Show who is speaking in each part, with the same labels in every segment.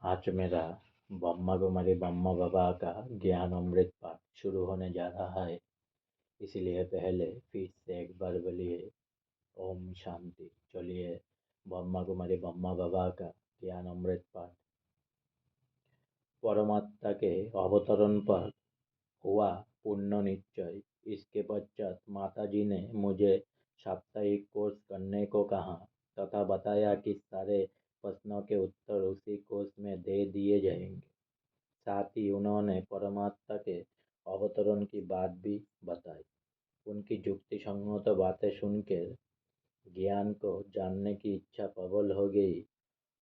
Speaker 1: आज मेरा ब्रह्मा कुमारी ब्रह्मा बाबा का ज्ञान अमृत पाठ शुरू होने जा रहा है। इसलिए पहले फिर से एक बार बोलिए ओम शांति। चलिए ब्रह्मा कुमारी ब्रह्मा बाबा का ज्ञान अमृत पाठ। परमात्मा के अवतरण पर हुआ पूर्ण निश्चय। इसके पश्चात माताजी ने मुझे साप्ताहिक कोर्स करने को कहा तथा बताया कि सारे प्रश्नों के उत्तर उसी कोर्स में दे दिए जाएंगे। साथ ही उन्होंने परमात्मा के अवतरण की बात भी बताई। उनकी युक्ति संगत बातें सुनकर ज्ञान को जानने की इच्छा प्रबल हो गई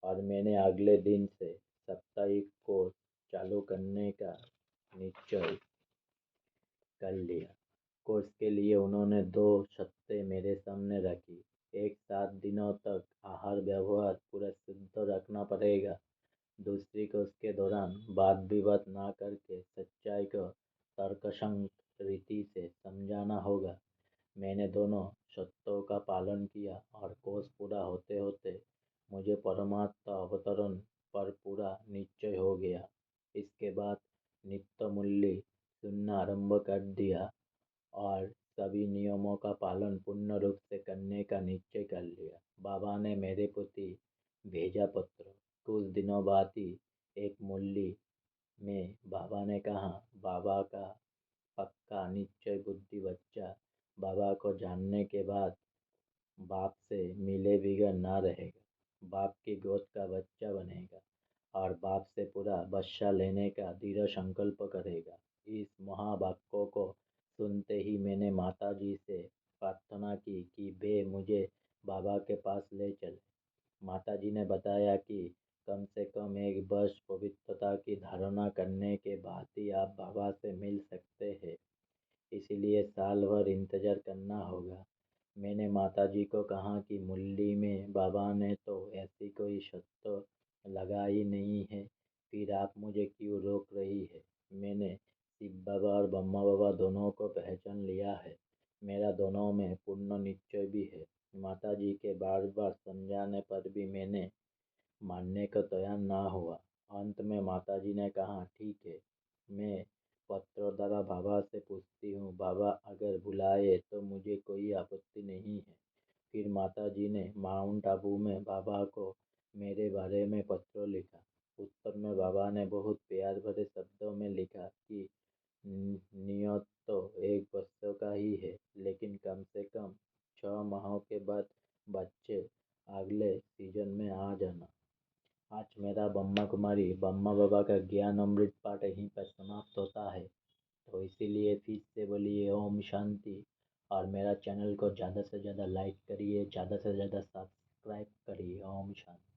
Speaker 1: और मैंने अगले दिन से साप्ताहिक कोर्स चालू करने का निश्चय कर लिया। कोर्स के लिए उन्होंने 2 शर्तें मेरे सामने रखी। एक, 7 दिनों तक आहार व्यवहार पूरा शुद्ध रखना पड़ेगा। दूसरी को उसके दौरान वाद विवाद ना करके सच्चाई को तर्कसंगत रीति से समझाना होगा। मैंने दोनों शर्तों का पालन किया और कोर्स पूरा होते होते मुझे परमात्मा अवतरण पर पूरा निश्चय हो गया। इसके बाद नित्य मूल्य सुनना आरंभ कर दिया और सभी नियमों का पालन पूर्ण रूप से करने का निश्चय कर लिया। बाबा ने मेरे प्रति भेजा पत्र। कुछ दिनों बाद ही एक मूल्य में बाबा ने कहा, बाबा का पक्का निश्चय बुद्धि बच्चा बाबा को जानने के बाद बाप से मिले बिगड़ ना रहेगा। बाप की गोद का बच्चा बनेगा और बाप से पूरा बदला लेने का दृढ़ संकल्प करेगा। इस महावाक्यों को सुनते ही मैंने माताजी से प्रार्थना की कि वे मुझे बाबा के पास ले चले। माताजी ने बताया कि कम से कम 1 वर्ष पवित्रता की धारणा करने के बाद ही आप बाबा से मिल सकते हैं, इसलिए साल भर इंतजार करना होगा। मैंने माताजी को कहा कि मुरली में बाबा ने तो ऐसी कोई शर्त लगाई नहीं है, फिर आप मुझे क्यों रोक रही है। मैंने शिव बाबा और ब्रह्मा बाबा दोनों को पहचान लिया है। मेरा दोनों में पूर्ण निश्चय भी है। माताजी के बार बार समझाने पर भी मैंने मानने को तैयार ना हुआ। अंत में माताजी ने कहा, ठीक है, मैं पत्रों द्वारा बाबा से पूछती हूँ। बाबा अगर बुलाए तो मुझे कोई आपत्ति नहीं है। फिर माताजी ने माउंट आबू में बाबा को मेरे बारे में पत्र लिखा। उत्तर में बाबा ने बहुत प्यार भरे शब्दों में लिखा कि नियत तो 1 वर्ष का ही है, लेकिन कम से कम 6 माह के बाद बच्चे अगले सीजन में आ जाना। आज मेरा ब्रह्मा कुमारी ब्रह्मा बाबा का ज्ञान अमृत पाठ यहीं पर समाप्त होता है। तो इसीलिए फिर से बोलिए ओम शांति और मेरा चैनल को ज़्यादा से ज़्यादा लाइक करिए, ज़्यादा से ज़्यादा सब्सक्राइब करिए। ओम शांति।